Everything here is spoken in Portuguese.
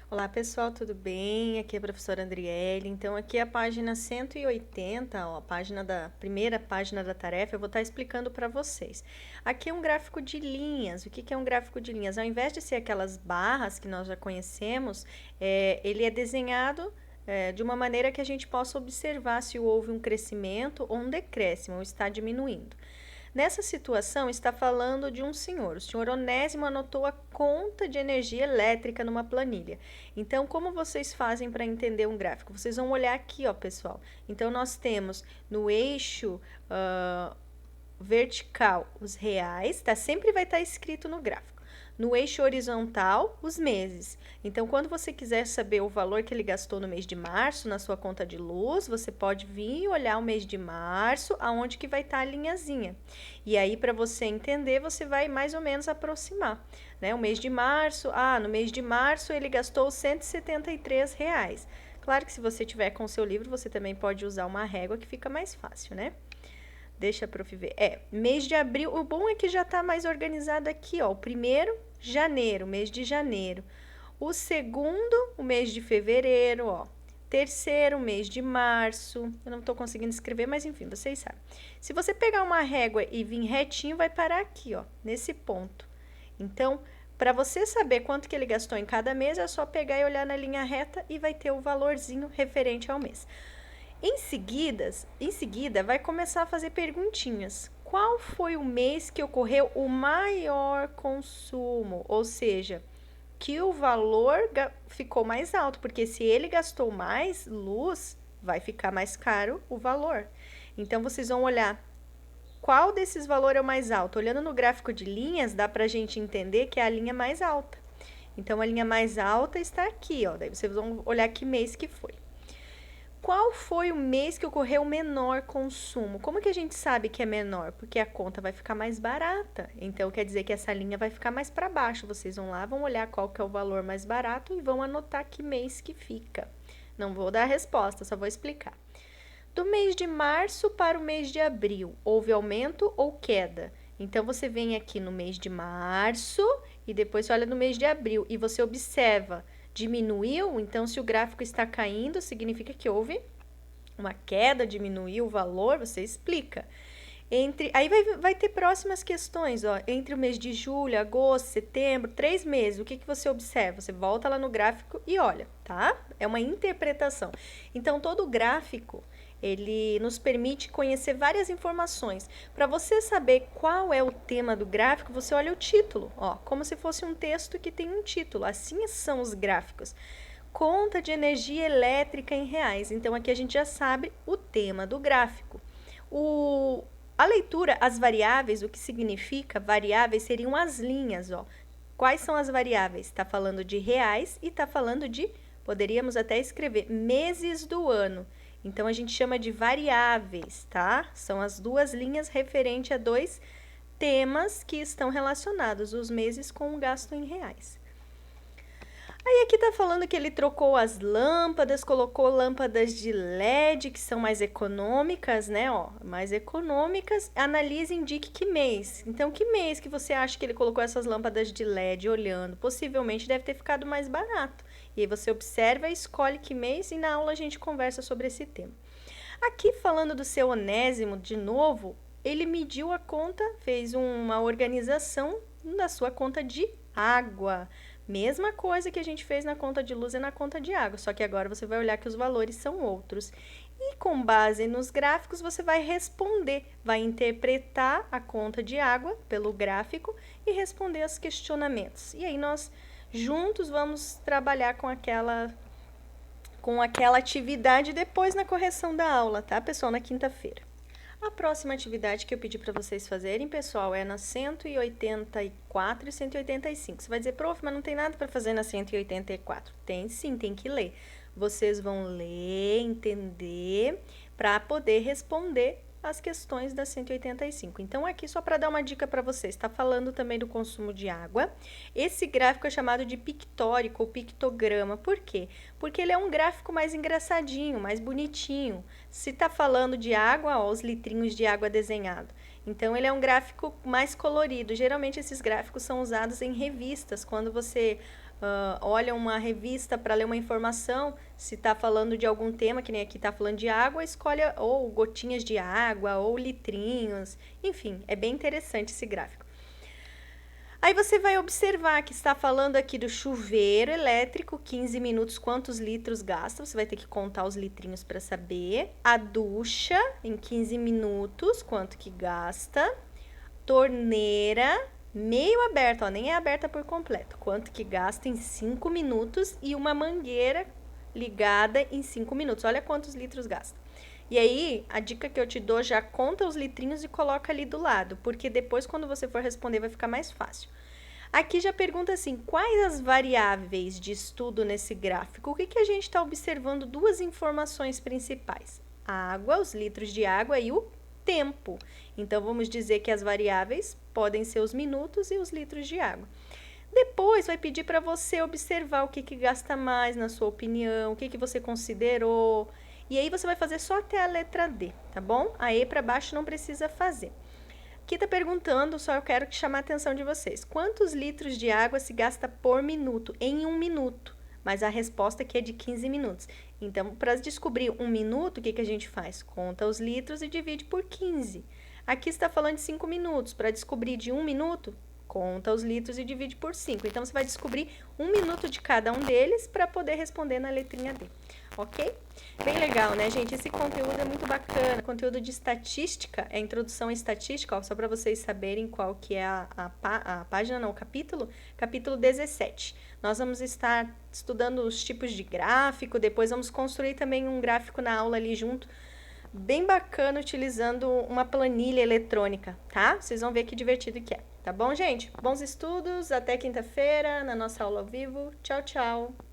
Olá pessoal, tudo bem? Aqui é a professora Andriele. Então, aqui é a página 180, ó, primeira página da tarefa, eu vou estar explicando para vocês. Aqui é um gráfico de linhas. O que que é um gráfico de linhas? Ao invés de ser aquelas barras que nós já conhecemos, ele é desenhado de uma maneira que a gente possa observar se houve um crescimento ou um decréscimo, ou está diminuindo. Nessa situação, está falando de um senhor. O senhor Onésimo anotou a conta de energia elétrica numa planilha. Então, como vocês fazem para entender um gráfico? Vocês vão olhar aqui, ó, pessoal. Então, nós temos no eixo vertical os reais, tá? Sempre vai estar escrito no gráfico. No eixo horizontal, os meses. Então, quando você quiser saber o valor que ele gastou no mês de março na sua conta de luz, você pode vir e olhar o mês de março, aonde que vai estar a linhazinha. E aí, para você entender, você vai mais ou menos aproximar, né? O mês de março, no mês de março ele gastou R$ 173. Claro que se você tiver com o seu livro, você também pode usar uma régua que fica mais fácil, né? Deixa a prof ver. Mês de abril, o bom é que já tá mais organizado aqui, ó. O primeiro, janeiro, mês de janeiro. O segundo, o mês de fevereiro, ó. Terceiro, mês de março. Eu não tô conseguindo escrever, mas enfim, vocês sabem. Se você pegar uma régua e vir retinho, vai parar aqui, ó, nesse ponto. Então, para você saber quanto que ele gastou em cada mês, é só pegar e olhar na linha reta e vai ter o valorzinho referente ao mês. Em seguida, vai começar a fazer perguntinhas. Qual foi o mês que ocorreu o maior consumo? Ou seja, que o valor ficou mais alto, porque se ele gastou mais luz, vai ficar mais caro o valor. Então, vocês vão olhar qual desses valores é o mais alto. Olhando no gráfico de linhas, dá para a gente entender que é a linha mais alta. Então, a linha mais alta está aqui, ó. Daí vocês vão olhar que mês que foi. Qual foi o mês que ocorreu o menor consumo? Como que a gente sabe que é menor? Porque a conta vai ficar mais barata. Então, quer dizer que essa linha vai ficar mais para baixo. Vocês vão lá, vão olhar qual que é o valor mais barato e vão anotar que mês que fica. Não vou dar a resposta, só vou explicar. Do mês de março para o mês de abril, houve aumento ou queda? Então, você vem aqui no mês de março e depois você olha no mês de abril e você observa. Diminuiu, então se o gráfico está caindo, significa que houve uma queda, diminuiu o valor, você explica. Aí vai ter próximas questões, ó, entre o mês de julho, agosto, setembro, 3 meses, o que você observa? Você volta lá no gráfico e olha, tá? É uma interpretação. Então, todo gráfico, ele nos permite conhecer várias informações. Para você saber qual é o tema do gráfico, você olha o título, ó, como se fosse um texto que tem um título. Assim são os gráficos. Conta de energia elétrica em reais. Então, aqui a gente já sabe o tema do gráfico. A leitura, as variáveis, o que significa variáveis seriam as linhas, ó. Quais são as variáveis? Está falando de reais e está falando de, poderíamos até escrever, meses do ano. Então, a gente chama de variáveis, tá? São as duas linhas referente a dois temas que estão relacionados, os meses com o gasto em reais. Aí aqui tá falando que ele trocou as lâmpadas, colocou lâmpadas de LED, que são mais econômicas, né, ó, mais econômicas. Analise e indique que mês. Então, que mês que você acha que ele colocou essas lâmpadas de LED olhando? Possivelmente deve ter ficado mais barato. E aí você observa e escolhe que mês e na aula a gente conversa sobre esse tema. Aqui falando do seu Onésimo, de novo, ele mediu a conta, fez uma organização da sua conta de água. Mesma coisa que a gente fez na conta de luz e na conta de água, só que agora você vai olhar que os valores são outros. E com base nos gráficos, você vai responder, vai interpretar a conta de água pelo gráfico e responder aos questionamentos. E aí nós juntos vamos trabalhar com aquela atividade depois na correção da aula, tá, pessoal? Na quinta-feira. A próxima atividade que eu pedi para vocês fazerem, pessoal, é na 184 e 185. Você vai dizer, prof, mas não tem nada para fazer na 184. Tem sim, tem que ler. Vocês vão ler, entender, para poder responder as questões da 185. Então, aqui só para dar uma dica para vocês, está falando também do consumo de água. Esse gráfico é chamado de pictórico ou pictograma. Por quê? Porque ele é um gráfico mais engraçadinho, mais bonitinho. Se está falando de água, ó, os litrinhos de água desenhado. Então, ele é um gráfico mais colorido. Geralmente, esses gráficos são usados em revistas, quando você olha uma revista para ler uma informação, se está falando de algum tema, que nem aqui está falando de água, escolhe ou gotinhas de água, ou litrinhos, enfim, é bem interessante esse gráfico. Aí você vai observar que está falando aqui do chuveiro elétrico, 15 minutos, quantos litros gasta, você vai ter que contar os litrinhos para saber. A ducha, em 15 minutos, quanto que gasta. Torneira, meio aberta, ó, nem é aberta por completo, quanto que gasta em 5 minutos. E uma mangueira ligada em 5 minutos, olha quantos litros gasta. E aí, a dica que eu te dou, já conta os litrinhos e coloca ali do lado, porque depois quando você for responder vai ficar mais fácil. Aqui já pergunta assim, quais as variáveis de estudo nesse gráfico? O que a gente está observando? Duas informações principais, a água, os litros de água e o tempo. Então, vamos dizer que as variáveis podem ser os minutos e os litros de água. Depois vai pedir para você observar o que gasta mais na sua opinião, o que você considerou. E aí você vai fazer só até a letra D, tá bom? A E para baixo não precisa fazer. Aqui tá perguntando, só eu quero chamar a atenção de vocês. Quantos litros de água se gasta por minuto? Em 1 minuto. Mas a resposta aqui é de 15 minutos. Então, para descobrir 1 minuto, o que a gente faz? Conta os litros e divide por 15. Aqui está falando de 5 minutos. Para descobrir de 1 minuto, conta os litros e divide por 5. Então, você vai descobrir 1 minuto de cada um deles para poder responder na letrinha D, ok? Bem legal, né, gente? Esse conteúdo é muito bacana. Conteúdo de estatística, é introdução à estatística, ó, só para vocês saberem qual que é a página, não, o capítulo 17. Nós vamos estar estudando os tipos de gráfico, depois vamos construir também um gráfico na aula ali junto, bem bacana, utilizando uma planilha eletrônica, tá? Vocês vão ver que divertido que é. Tá bom, gente? Bons estudos, até quinta-feira na nossa aula ao vivo. Tchau, tchau!